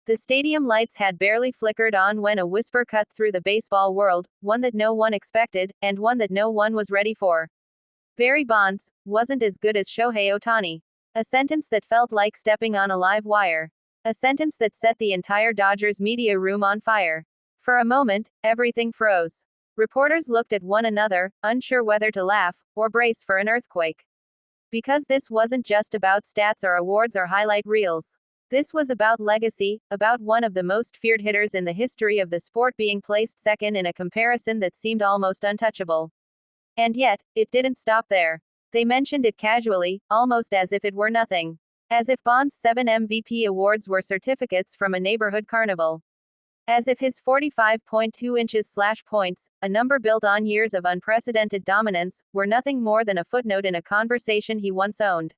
The stadium lights had barely flickered on when a whisper cut through the baseball world, one that no one expected, and one that no one was ready for. Barry Bonds wasn't as good as Shohei Ohtani. A sentence that felt like stepping on a live wire. A sentence that set the entire Dodgers media room on fire. For a moment, everything froze. Reporters looked at one another, unsure whether to laugh or brace for an earthquake. Because this wasn't just about stats or awards or highlight reels. This was about legacy, about one of the most feared hitters in the history of the sport being placed second in a comparison that seemed almost untouchable. And yet, it didn't stop there. They mentioned it casually, almost as if it were nothing. As if Bonds' 7 MVP awards were certificates from a neighborhood carnival. As if his 45.2 inches/points, a number built on years of unprecedented dominance, were nothing more than a footnote in a conversation he once owned.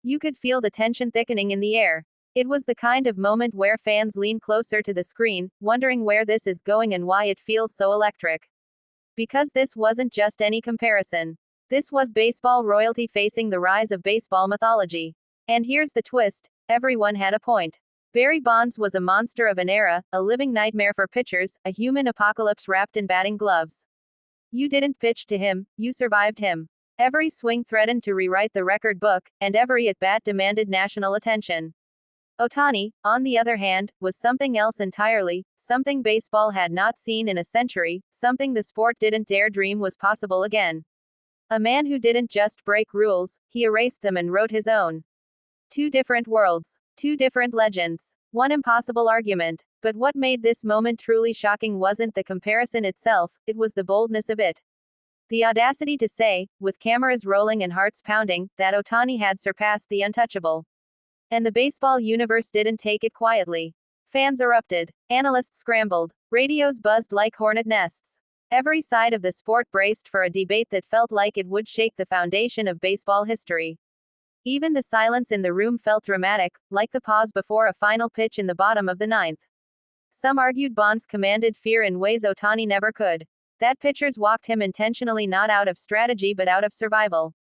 You could feel the tension thickening in the air. It was the kind of moment where fans lean closer to the screen, wondering where this is going and why it feels so electric. Because this wasn't just any comparison. This was baseball royalty facing the rise of baseball mythology. And here's the twist, everyone had a point. Barry Bonds was a monster of an era, a living nightmare for pitchers, a human apocalypse wrapped in batting gloves. You didn't pitch to him, you survived him. Every swing threatened to rewrite the record book, and every at-bat demanded national attention. Ohtani, on the other hand, was something else entirely, something baseball had not seen in a century, something the sport didn't dare dream was possible again. A man who didn't just break rules, he erased them and wrote his own. Two different worlds. Two different legends. One impossible argument. But what made this moment truly shocking wasn't the comparison itself, it was the boldness of it. The audacity to say, with cameras rolling and hearts pounding, that Ohtani had surpassed the untouchable. And the baseball universe didn't take it quietly. Fans erupted. Analysts scrambled. Radios buzzed like hornet nests. Every side of the sport braced for a debate that felt like it would shake the foundation of baseball history. Even the silence in the room felt dramatic, like the pause before a final pitch in the bottom of the ninth. Some argued Bonds commanded fear in ways Ohtani never could. That pitchers walked him intentionally not out of strategy but out of survival.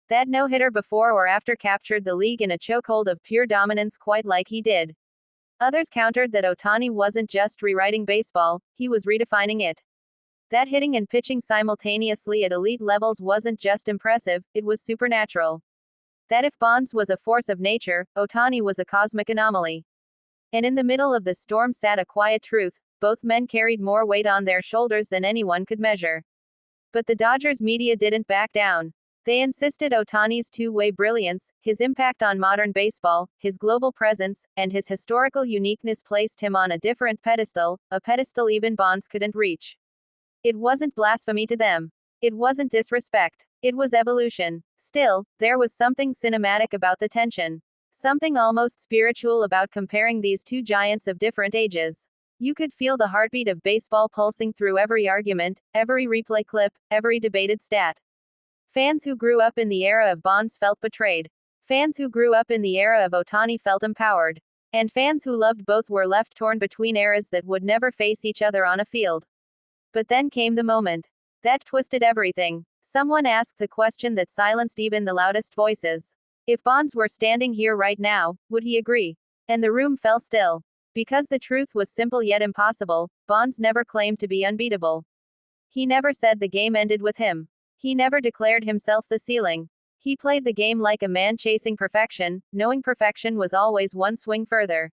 That no-hitter before or after captured the league in a chokehold of pure dominance quite like he did. Others countered that Ohtani wasn't just rewriting baseball, he was redefining it. That hitting and pitching simultaneously at elite levels wasn't just impressive, it was supernatural. That if Bonds was a force of nature, Ohtani was a cosmic anomaly. And in the middle of the storm sat a quiet truth, both men carried more weight on their shoulders than anyone could measure. But the Dodgers media didn't back down. They insisted Ohtani's two-way brilliance, his impact on modern baseball, his global presence, and his historical uniqueness placed him on a different pedestal, a pedestal even Bonds couldn't reach. It wasn't blasphemy to them. It wasn't disrespect. It was evolution. Still, there was something cinematic about the tension. Something almost spiritual about comparing these two giants of different ages. You could feel the heartbeat of baseball pulsing through every argument, every replay clip, every debated stat. Fans who grew up in the era of Bonds felt betrayed. Fans who grew up in the era of Ohtani felt empowered. And fans who loved both were left torn between eras that would never face each other on a field. But then came the moment that twisted everything. Someone asked the question that silenced even the loudest voices. If Bonds were standing here right now, would he agree? And the room fell still. Because the truth was simple yet impossible, Bonds never claimed to be unbeatable. He never said the game ended with him. He never declared himself the ceiling. He played the game like a man chasing perfection, knowing perfection was always one swing further.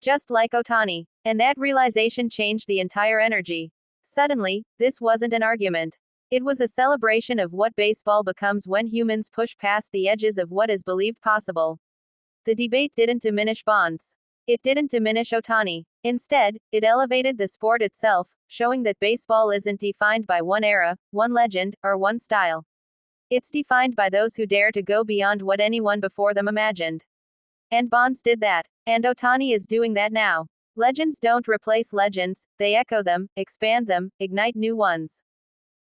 Just like Ohtani. And that realization changed the entire energy. Suddenly, this wasn't an argument. It was a celebration of what baseball becomes when humans push past the edges of what is believed possible. The debate didn't diminish Bonds. It didn't diminish Ohtani. Instead, it elevated the sport itself, showing that baseball isn't defined by one era, one legend, or one style. It's defined by those who dare to go beyond what anyone before them imagined. And Bonds did that. And Ohtani is doing that now. Legends don't replace legends, they echo them, expand them, ignite new ones.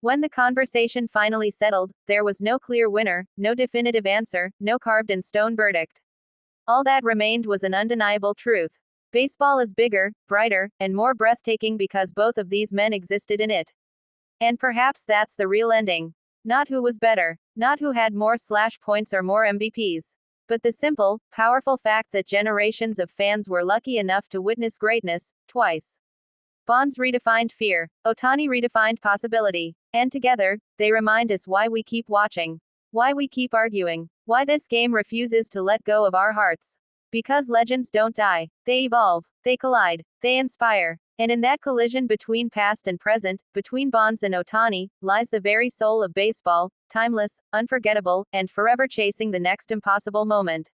When the conversation finally settled, there was no clear winner, no definitive answer, no carved-in-stone verdict. All that remained was an undeniable truth. Baseball is bigger, brighter, and more breathtaking because both of these men existed in it. And perhaps that's the real ending. Not who was better. Not who had more slash points or more MVPs. But the simple, powerful fact that generations of fans were lucky enough to witness greatness, twice. Bonds redefined fear, Ohtani redefined possibility. And together, they remind us why we keep watching. Why we keep arguing. Why this game refuses to let go of our hearts. Because legends don't die. They evolve. They collide. They inspire. And in that collision between past and present, between Bonds and Ohtani, lies the very soul of baseball, timeless, unforgettable, and forever chasing the next impossible moment.